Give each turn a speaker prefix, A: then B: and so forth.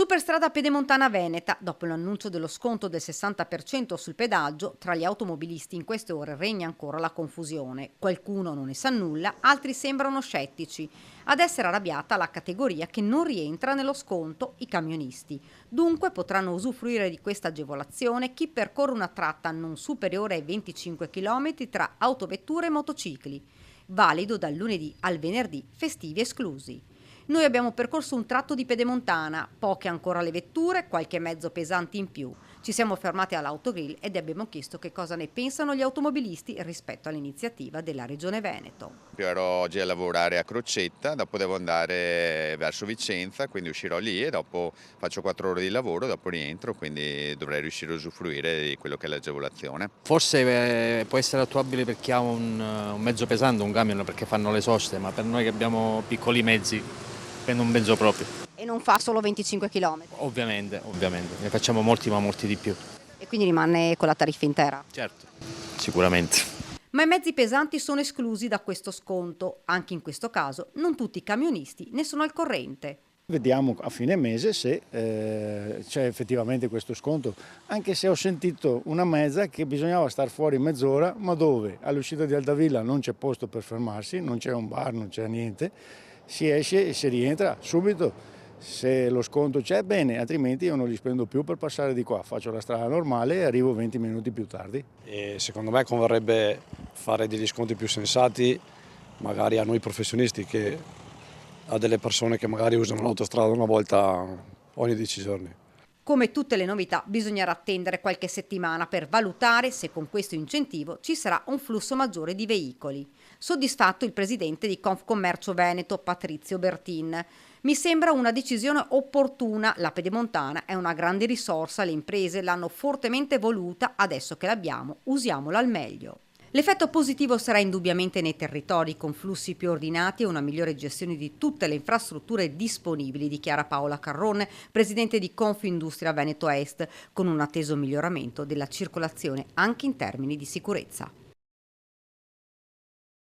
A: Superstrada Pedemontana Veneta, dopo l'annuncio dello sconto del 60% sul pedaggio, tra gli automobilisti in queste ore regna ancora la confusione. Qualcuno non ne sa nulla, altri sembrano scettici. Ad essere arrabbiata la categoria che non rientra nello sconto, i camionisti. Dunque potranno usufruire di questa agevolazione chi percorre una tratta non superiore ai 25 km tra autovetture e motocicli. Valido dal lunedì al venerdì, festivi esclusi. Noi abbiamo percorso un tratto di pedemontana, poche ancora le vetture, qualche mezzo pesante in più. Ci siamo fermati all'autogrill ed abbiamo chiesto che cosa ne pensano gli automobilisti rispetto all'iniziativa della Regione Veneto.
B: Io ero oggi a lavorare a Crocetta, dopo devo andare verso Vicenza, quindi uscirò lì e dopo faccio 4 ore di lavoro, dopo rientro, quindi dovrei riuscire a usufruire di quello che è l'agevolazione.
C: Forse può essere attuabile per chi ha un mezzo pesante, un camion, perché fanno le soste, ma per noi che abbiamo piccoli mezzi prendo un mezzo proprio.
A: E non fa solo 25 km.
C: Ovviamente, ne facciamo molti, ma molti di più.
A: E quindi rimane con la tariffa intera.
C: Certo, sicuramente.
A: Ma i mezzi pesanti sono esclusi da questo sconto. Anche in questo caso non tutti i camionisti ne sono al corrente.
D: Vediamo a fine mese se c'è effettivamente questo sconto, anche se ho sentito una mezza che bisognava star fuori mezz'ora, ma dove? All'uscita di Altavilla non c'è posto per fermarsi, non c'è un bar, non c'è niente, si esce e si rientra subito. Se lo sconto c'è, bene, altrimenti io non li spendo più per passare di qua, faccio la strada normale e arrivo 20 minuti più tardi.
E: E secondo me converrebbe fare degli sconti più sensati, magari a noi professionisti, che a delle persone che magari usano l'autostrada una volta ogni 10 giorni.
A: Come tutte le novità, bisognerà attendere qualche settimana per valutare se con questo incentivo ci sarà un flusso maggiore di veicoli. Soddisfatto il presidente di Confcommercio Veneto, Patrizio Bertin. Mi sembra una decisione opportuna, la pedemontana è una grande risorsa, le imprese l'hanno fortemente voluta, adesso che l'abbiamo, usiamola al meglio. L'effetto positivo sarà indubbiamente nei territori con flussi più ordinati e una migliore gestione di tutte le infrastrutture disponibili, dichiara Paola Carrone, presidente di Confindustria Veneto Est, con un atteso miglioramento della circolazione anche in termini di sicurezza.